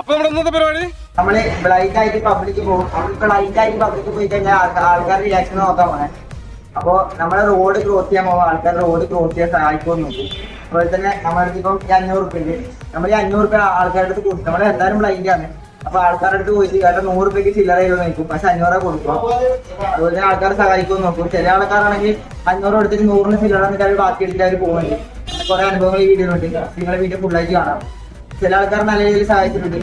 അപ്പൊ നമ്മുടെ ഇന്നത്തെ പരിപാടി നമ്മള് ബ്ലൈൻഡ് ആയിട്ട് പബ്ലിക്ക് പോകും. ബ്ലൈൻഡ് ആയിട്ട് പബ്ലിക്ക് പോയി കഴിഞ്ഞാൽ ആൾക്കാരുടെ റിയാക്ഷൻ നോക്കാൻ പോണേ. അപ്പൊ നമ്മളെ റോഡ് ക്രോസ് ചെയ്യാൻ പോകുമ്പോൾ ആൾക്കാർ റോഡ് ക്രോസ് ചെയ്യാൻ സഹായിക്കുമെന്ന് നോക്കും. അതുപോലെ തന്നെ നമ്മുടെ ഇപ്പം 500 റുപ്യക്ക് നമ്മൾ 500 റുപ്യ ആൾക്കാരുടെ അടുത്ത് കൊടുക്കും. നമ്മൾ എന്തായാലും ബ്ലൈൻഡ് ആണ്. അപ്പൊ ആൾക്കാരുടെ അടുത്ത് പോയിട്ട് കാരണം 100 റുപ്യക്ക് ചില്ലറയിൽ നോക്കും, പക്ഷെ 500 കൊടുക്കും. അതുപോലെ തന്നെ ആൾക്കാർ സഹായിക്കുമെന്ന് നോക്കും. ചില ആൾക്കാരാണെങ്കിൽ 500 എടുത്തിട്ട് 100 ചില്ലറ എന്നിട്ട് അവർ ബാക്കി എടുത്തിട്ട് അവർ പോകുന്നുണ്ട്. കുറെ അനുഭവങ്ങൾ ഈ വീഡിയോയിലുണ്ട്. നിങ്ങളെ വീഡിയോ ഫുള്ളായിട്ട് കാണാം. ചില ആൾക്കാർ നല്ല രീതിയിൽ സഹായിച്ചിട്ടുണ്ട്.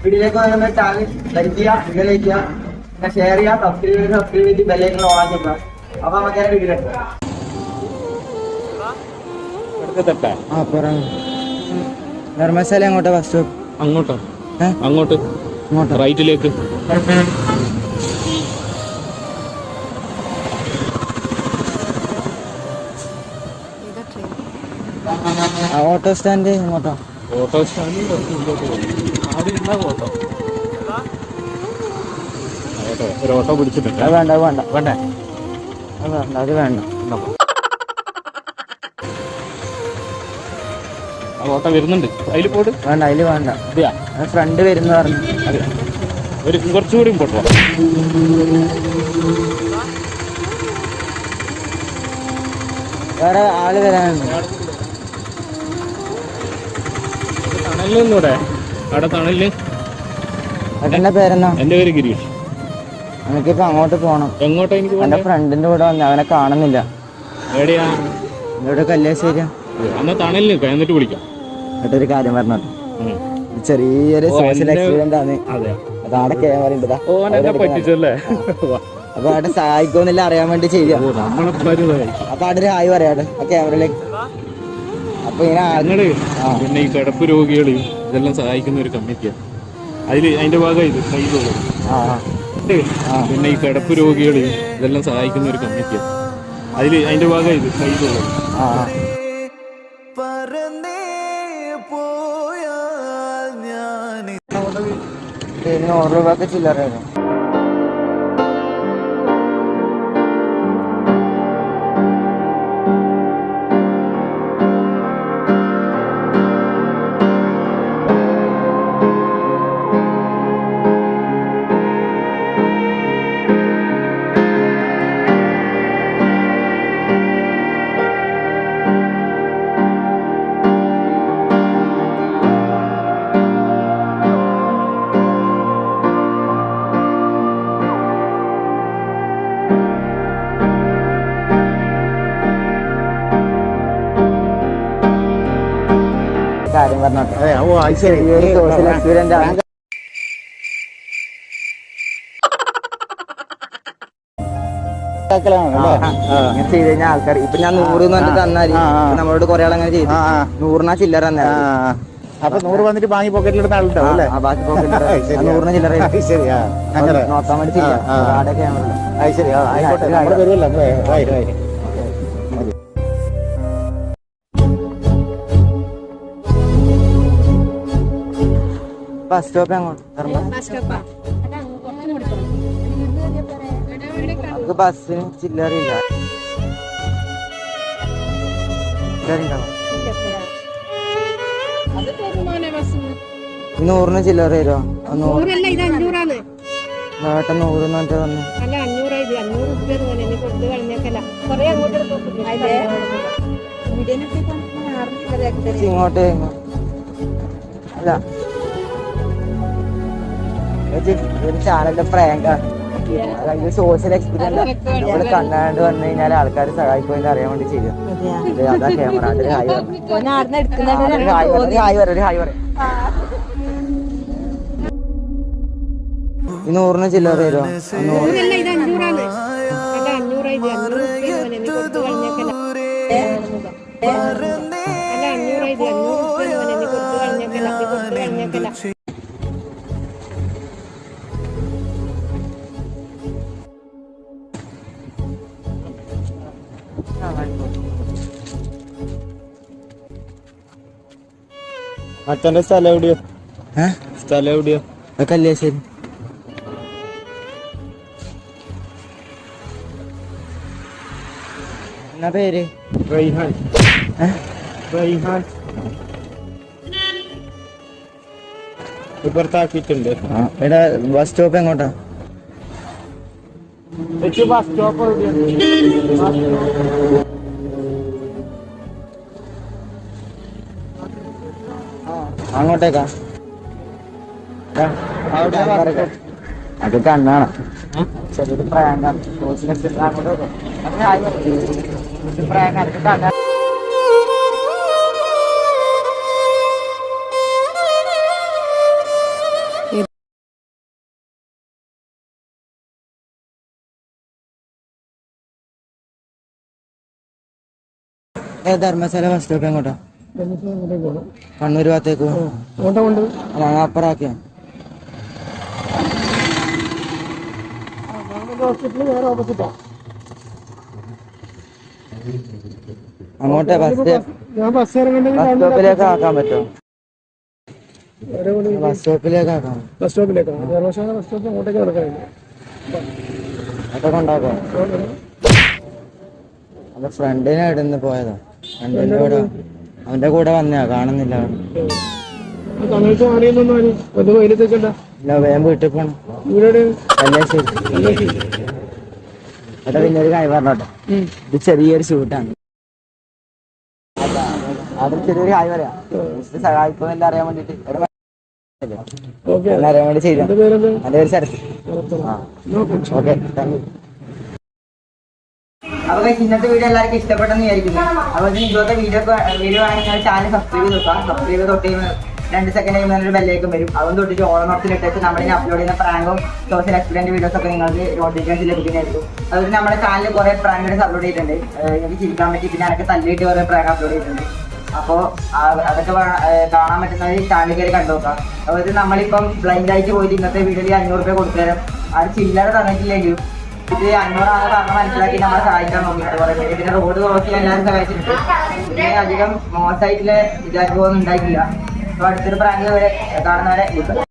വീഡിയോയിലേക്ക് വരുന്ന ചാനൽ ലൈക്ക് ചെയ്യുക, വീഡിയോ ലൈക്ക് ചെയ്യുക, പിന്നെ ഷെയർ ചെയ്യുക, സബ്സ്ക്രൈബ് ചെയ്ത് ബെല്ലൈക്കൺ ഓൺ ആക്കി വെക്കുക. അപ്പൊ നമുക്ക് വീഡിയോ ധർമ്മശാല അങ്ങോട്ടാ ബസ് സ്റ്റോപ്പ്? അങ്ങോട്ടോ? അങ്ങോട്ട് റൈറ്റിലേക്ക്. ഓട്ടോ സ്റ്റാൻഡ് ഇങ്ങോട്ടോ? ഓട്ടോ സ്റ്റാൻഡ് ഓട്ടോ ഒരു ഓട്ടോ പിടിച്ചിട്ടുണ്ട്. വേണ്ട വേണ്ട വേണ്ടേ? അത് വേണ്ട. ഓട്ടോ വരുന്നുണ്ട്, അതിൽ പോട്ട് വേണ്ട, അതില് വേണ്ട. അതെയാ? ഫ്രണ്ട് വരുന്ന പറഞ്ഞു. അതെ, ഒരു കുറച്ചുകൂടി പോട്ടോ. വേറെ ആള് വരാനുണ്ട്. തണലിൽ നിന്നൂടെ? അവിടെ തണലില്. ഏട്ടന്റെ പേരെന്നാ? എന്റെ പേര് ഗിരീഷ്. എനിക്കിപ്പോ അങ്ങോട്ട് പോണം. എങ്ങോട്ടാ? എനിക്ക് എന്റെ ഫ്രണ്ടിന്റെ കൂടെ വന്നു, അവനെ കാണുന്നില്ല. എവിടെയാ? ഇവിടെ കല്യാശ്ശേരി. അന്ന് തണലിൽ നിൽക്കാം, എന്നിട്ട് വിളിക്കാം. എന്നിട്ടൊരു കാര്യം പറഞ്ഞോട്ടെ. ചെറിയൊരു സോഷ്യൽ ആക്സിഡന്റ് ആണ്. അതാണ് ക്യാമറ ഉണ്ട്. പറ്റിച്ചല്ലേ? അപ്പൊ അവിടെ സഹായിക്കുന്നില്ല അറിയാൻ വേണ്ടി ചെയ്ത. അപ്പൊ അവിടെ ഒരു ഹായ് പറയാട് ആ ക്യാമറയിലേക്ക്. അപ്പൊ ഇങ്ങനെ പിന്നെ ഈ കിടപ്പ് രോഗികളെയും ഇതെല്ലാം സഹായിക്കുന്ന ഒരു കമ്മിറ്റിയാണ്. അതിന്റെ ഭാഗമായി ഇത് കയ്യിലുള്ളത്. പിന്നെ ഈ കിടപ്പ് രോഗികളെയും ഇതെല്ലാം സഹായിക്കുന്ന ഒരു കമ്മിറ്റിയാണ്. അതിന്റെ ഭാഗമായി ഇത് കയ്യിലുള്ളത്. 100 രൂപക്ക് ചില്ലറ. കാര്യം പറഞ്ഞോട്ടെ. സോഷ്യൽ എക്സ്പീരിയൻസ് ആണ്. ചെയ്ത് കഴിഞ്ഞാൽ ആൾക്കാർ ഇപ്പൊ ഞാൻ 100 എന്ന് തന്നാല് നമ്മളോട് കുറെ ആൾ അങ്ങനെ ചെയ്തു. 100 ചില്ലറ തന്നെ. അപ്പൊ 100 വന്നിട്ട് ബാക്കി പോക്കറ്റിലിടുന്ന ആളുണ്ടാവും അല്ലേ? ബാക്കി പോക്കറ്റിൽ 100 ചില്ലറ നോക്കാൻ വേണ്ടി ചെയ്യാം. ശരി, ആയിക്കോട്ടെ. വരുമല്ലോ. ബസ് സ്റ്റോപ്പ് അങ്ങോട്ട് നമുക്ക് ബസ്സിന് ചില്ലറില്ല. 100 ചില്ലറ തരുമോ? 100 ഏട്ടൻ 100 എന്ന് പറഞ്ഞിട്ട് വന്നു. ഇങ്ങോട്ട് അല്ല ഒരു ചാനലിന്റെ പ്രാങ്കാണ്. അതായത് സോഷ്യൽ എക്സ്പീരിയൻസ് നമ്മള് കണ്ടാണ്ട് വന്നു കഴിഞ്ഞാൽ ആൾക്കാർ സഹായിക്കുമെന്ന് അറിയാൻ വേണ്ടി ചെയ്യും. അതാ ക്യാമറ. അതിൽ ഹായ് പറയാം. 100 ചില്ലറ തരുമോ? 500. അച്ഛന്റെ സ്ഥലം എവിടെയോ? സ്ഥലം എവിടെയോ? കല്യാശ്ശേരി. എന്നാ പേര്? റൈഹാൻ. റൈഹാൻ. ഇപ്പുറത്താക്കിയിട്ടുണ്ട്. ഇവിടെ ബസ് സ്റ്റോപ്പ് എങ്ങോട്ടാ? ബസ് സ്റ്റോപ്പ് അങ്ങോട്ടേക്കാ? അത് കണ്ണാണ്. ചെറിയൊരു പ്രാങ്കാണ്. പ്രാങ്കാണ്. ധർമ്മശാല ബസ് സ്റ്റോപ്പ് എങ്ങോട്ടാ? കണ്ണൂർ ഭാഗത്തേക്ക് അപ്പുറാക്കിയ അങ്ങോട്ടേ ബസ് സ്റ്റോപ്പിലേക്ക് ആക്കാൻ പറ്റുമോ? ബസ് സ്റ്റോപ്പിലേക്ക് ആക്കാം. അതൊക്കെ ഉണ്ടാക്കാം. അത് ഫ്രണ്ടിനെ ഇടുന്ന് പോയതാ. ഫ്രണ്ടിന്റെ കൂടെ അവന്റെ കൂടെ വന്നയാ, കാണുന്നില്ല. ഇല്ല, വേഗം വീട്ടിൽ പോണം. അല്ലേ ശരി. അതാ പിന്നെ ഒരു കാര്യം പറഞ്ഞോട്ടെ, ഇത് ചെറിയൊരു ഷൂട്ടാണ്. അത് ചെറിയൊരു കാര്യം പറയാം, സഹായിക്കുമെന്ന് അറിയാൻ വേണ്ടിട്ട് അറിയാൻ വേണ്ടി ചെയ്ത. എന്റെ പേര് ശരത്. Okay, thank you. അപ്പൊ ഇന്നത്തെ വീഡിയോ എല്ലാവർക്കും ഇഷ്ടപ്പെട്ടെന്ന് വിചാരിക്കുന്നു. അപ്പോൾ ഇതുപോലത്തെ വീഡിയോ ആണെങ്കിൽ ചാനൽ സബ്സ്ക്രൈബ് ചെയ്ത് നോക്കാം. സബ്സ്ക്രൈബ് തൊട്ട് കഴിയുമ്പോൾ 2 സെക്കൻഡ് കഴിയുമ്പോൾ ഒരു ബെല്ലേക്കും വരും. അതുകൊണ്ട് തൊട്ടിട്ട് ഓൺ ഓപ്ഷനിലിട്ട് നമ്മളിനി അപ്ലോഡ് ചെയ്യുന്ന പ്രാങ്കും സോഷ്യൽ എക്സ്പീരിയൻസ് വീഡിയോസ് ഒക്കെ നിങ്ങൾക്ക് നോട്ടിഫിക്കേഷൻ ലഭിക്കുന്നതായിരിക്കും. അതുപോലെ നമ്മുടെ ചാനലിൽ കുറെ പ്രാങ്കുകൾ അപ്ലോഡ് ചെയ്തിട്ടുണ്ട്. എനിക്ക് ചിരിക്കാൻ പറ്റി, പിന്നെ എനിക്ക് തല്ലിയിട്ട് കുറെ പ്രാങ്ക് അപ്ലോഡ് ചെയ്തിട്ടുണ്ട്. അപ്പോൾ അതൊക്കെ കാണാൻ പറ്റുന്നത് ചാനൽ കയറി കണ്ടു നോക്കാം. അതുപോലെ നമ്മളിപ്പം ബ്ലൈൻഡ് ആയിട്ട് പോയിട്ട് ഇന്നത്തെ വീഡിയോയിൽ 500 രൂപ കൊടുത്തരാം. അത് ചില്ലറ തന്നിട്ടില്ലെങ്കിലും ഇത് 500 ആണ് പറഞ്ഞ് മനസ്സിലാക്കി നമ്മളെ സഹായിക്കാൻ നോക്കിയിട്ട് കുറെ പേര്. പിന്നെ റോഡ് ക്രോസ് ചെയ്യാൻ എല്ലാവരും സഹായിച്ചിട്ടുണ്ട്. പിന്നെ അധികം മോശമായിട്ടുള്ള വിചാരിപ്പൊന്നും ഉണ്ടായിട്ടില്ല. അപ്പോൾ അടുത്തൊരു പ്രാങ്ക് വരെ കാണുന്നവരെ